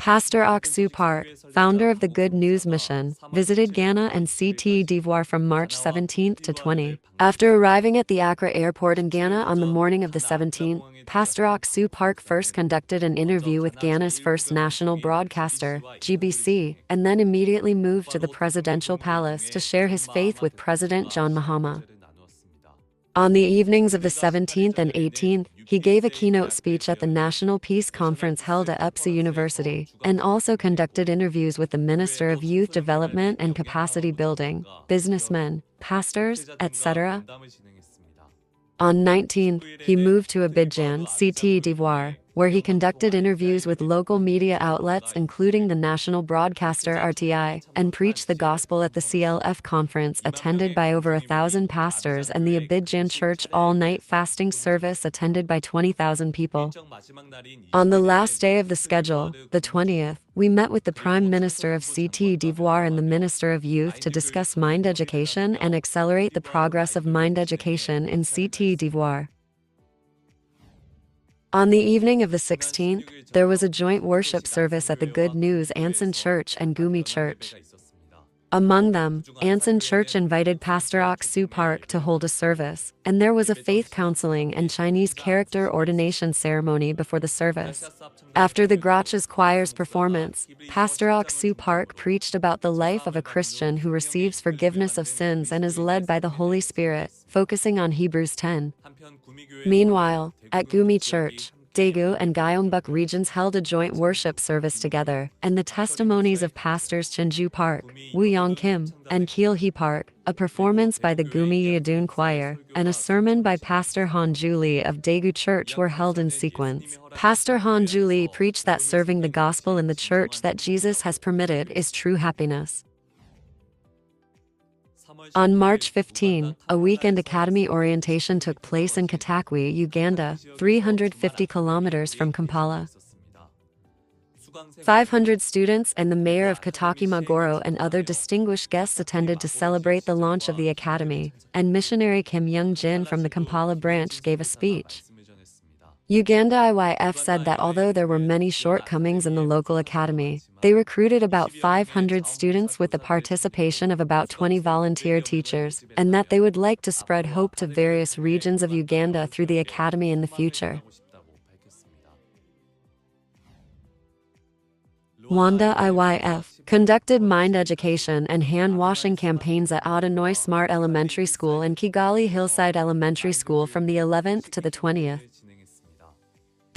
Pastor Oksu Park, founder of the Good News Mission, visited Ghana and Cote d'Ivoire from March 17 to 20. After arriving at the Accra airport in Ghana on the morning of the 17th, Pastor Oksu Park first conducted an interview with Ghana's first national broadcaster, GBC, and then immediately moved to the presidential palace to share his faith with President John Mahama. On the evenings of the 17th and 18th, he gave a keynote speech at the National Peace Conference held at UPSA University, and also conducted interviews with the Minister of Youth Development and Capacity Building, businessmen, pastors, etc. On 19th, he moved to Abidjan, Cote d'Ivoire, where he conducted interviews with local media outlets including the national broadcaster RTI, and preached the gospel at the CLF conference attended by over 1,000 pastors and the Abidjan Church all-night fasting service attended by 20,000 people. On the last day of the schedule, the 20th, we met with the Prime Minister of Cote d'Ivoire and the Minister of Youth to discuss mind education and accelerate the progress of mind education in Cote d'Ivoire. On the evening of the 16th, there was a joint worship service at the Good News Anson Church and Gumi Church. Among them, Anson Church invited Pastor Oksu Park to hold a service, and there was a faith counseling and Chinese character ordination ceremony before the service. After the Gratches Choir's performance, Pastor Oksu Park preached about the life of a Christian who receives forgiveness of sins and is led by the Holy Spirit, focusing on Hebrews 10. Meanwhile, at Gumi Church, Daegu and Gyeongbuk regions held a joint worship service together, and the testimonies of pastors Chinju Park, Woo-young Kim, and Keel-hee Park, a performance by the Gumi Yadun Choir, and a sermon by Pastor Han-ju Lee of Daegu Church were held in sequence. Pastor Han-ju Lee preached that serving the gospel in the church that Jesus has permitted is true happiness. On March 15, a weekend academy orientation took place in Katakwi, Uganda, 350 kilometers from Kampala. 500 students and the mayor of Kataki Magoro and other distinguished guests attended to celebrate the launch of the academy, and missionary Kim Young-jin from the Kampala branch gave a speech. Uganda IYF said that although there were many shortcomings in the local academy, they recruited about 500 students with the participation of about 20 volunteer teachers, and that they would like to spread hope to various regions of Uganda through the academy in the future. Wanda IYF conducted mind education and hand-washing campaigns at Adonoi Smart Elementary School and Kigali Hillside Elementary School from the 11th to the 20th.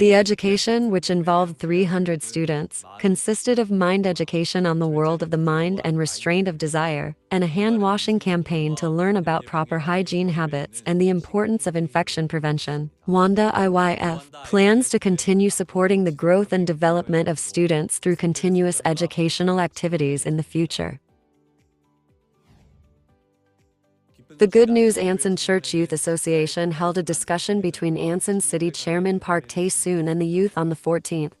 The education, which involved 300 students, consisted of mind education on the world of the mind and restraint of desire, and a hand-washing campaign to learn about proper hygiene habits and the importance of infection prevention. Wanda IYF plans to continue supporting the growth and development of students through continuous educational activities in the future. The Good News Anson Church Youth Association held a discussion between Anson City Chairman Park Tae-soon and the youth on the 14th.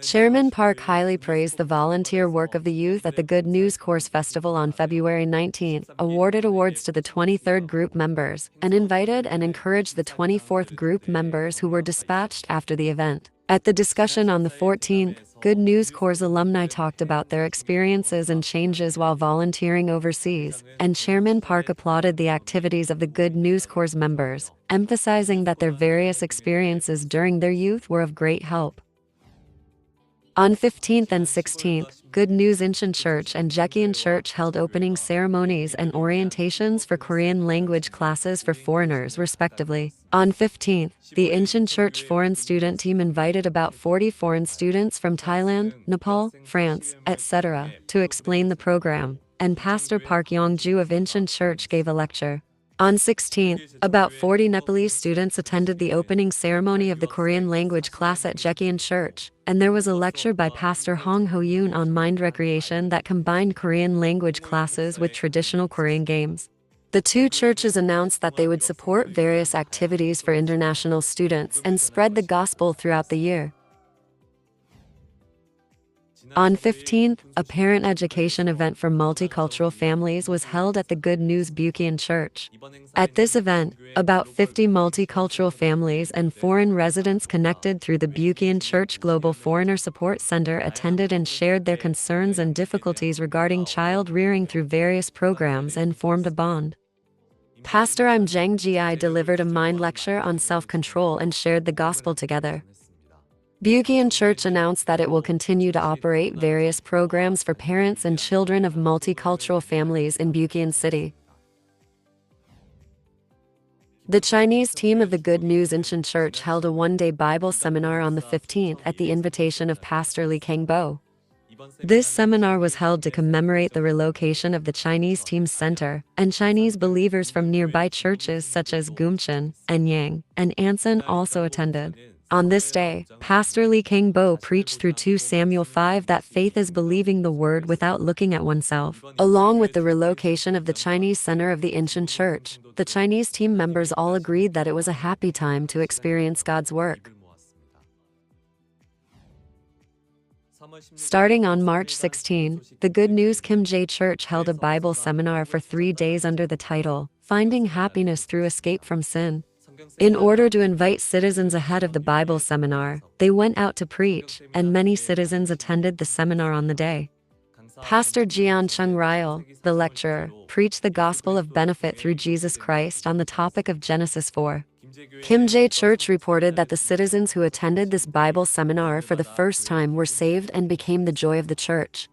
Chairman Park highly praised the volunteer work of the youth at the Good News Course Festival on February 19, awarded awards to the 23rd group members, and invited and encouraged the 24th group members who were dispatched after the event. At the discussion on the 14th, Good News Corps alumni talked about their experiences and changes while volunteering overseas, and Chairman Park applauded the activities of the Good News Corps members, emphasizing that their various experiences during their youth were of great help. On 15th and 16th, Good News Incheon Church and Jekian Church held opening ceremonies and orientations for Korean language classes for foreigners, respectively. On 15th, the Incheon Church foreign student team invited about 40 foreign students from Thailand, Nepal, France, etc., to explain the program, and Pastor Park Yong-ju of Incheon Church gave a lecture. On 16th, about 40 Nepalese students attended the opening ceremony of the Korean language class at Jekian Church, and there was a lecture by Pastor Hong Ho-yoon on mind recreation that combined Korean language classes with traditional Korean games. The two churches announced that they would support various activities for international students and spread the gospel throughout the year. On 15th, a parent education event for multicultural families was held at the Good News Buchanan Church. At this event, about 50 multicultural families and foreign residents connected through the Buchanan Church Global Foreigner Support Center attended and shared their concerns and difficulties regarding child rearing through various programs and formed a bond. Pastor Zhang Ji delivered a mind lecture on self-control and shared the gospel together. Buchanan Church announced that it will continue to operate various programs for parents and children of multicultural families in Buchanan City. The Chinese team of the Good News Ancient Church held a one-day Bible seminar on the 15th at the invitation of Pastor Li Kangbo. This seminar was held to commemorate the relocation of the Chinese team's center, and Chinese believers from nearby churches such as Gumchan, Enyang, and Ansan also attended. On this day, Pastor Li Kangbo preached through 2 Samuel 5 that faith is believing the word without looking at oneself. Along with the relocation of the Chinese center of the ancient church, the Chinese team members all agreed that it was a happy time to experience God's work. Starting on March 16, the Good News Kim Jae Church held a Bible seminar for 3 days under the title, Finding Happiness Through Escape from Sin. In order to invite citizens ahead of the Bible seminar, they went out to preach, and many citizens attended the seminar on the day. Pastor Jian Chung Ryle, the lecturer, preached the gospel of benefit through Jesus Christ on the topic of Genesis 4. Kim Jae Church reported that the citizens who attended this Bible seminar for the first time were saved and became the joy of the church.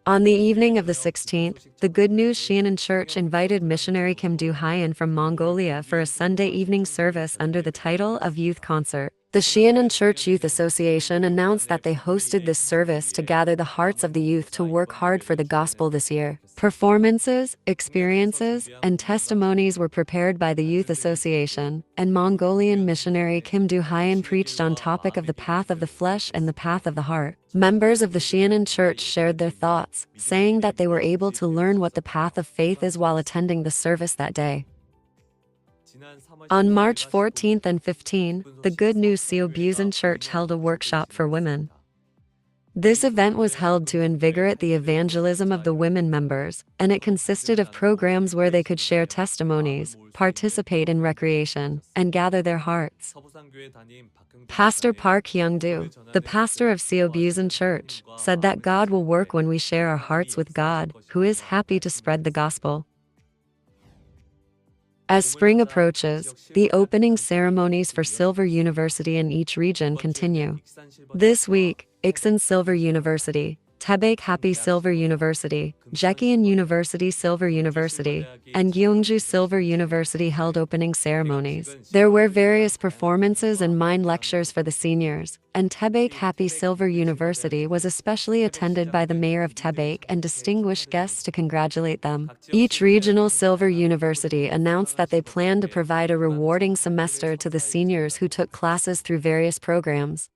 On the evening of the 16th, the Good News Xianan Church invited missionary Kim Du Hyan from Mongolia for a Sunday evening service under the title of Youth Concert. The Xianan Church Youth Association announced that they hosted this service to gather the hearts of the youth to work hard for the gospel this year. Performances, experiences, and testimonies were prepared by the Youth Association, and Mongolian missionary Kim Du Hyan preached on topic of the path of the flesh and the path of the heart. Members of the Xianan Church shared their thoughts, saying that they were able to learn what the path of faith is while attending the service that day. On March 14th and 15, the Good News Seobusan Church held a workshop for women. This event was held to invigorate the evangelism of the women members, and it consisted of programs where they could share testimonies, participate in recreation, and gather their hearts. Pastor Park Hyung-do, the pastor of Seobusan Church, said that God will work when we share our hearts with God, who is happy to spread the gospel. As spring approaches, the opening ceremonies for Silver University in each region continue. This week, Iksan Silver University, Taebaek Happy Silver University, Jekian University Silver University, and Gyeongju Silver University held opening ceremonies. There were various performances and mind lectures for the seniors, and Taebaek Happy Silver University was especially attended by the mayor of Taebaek and distinguished guests to congratulate them. Each regional Silver University announced that they plan to provide a rewarding semester to the seniors who took classes through various programs.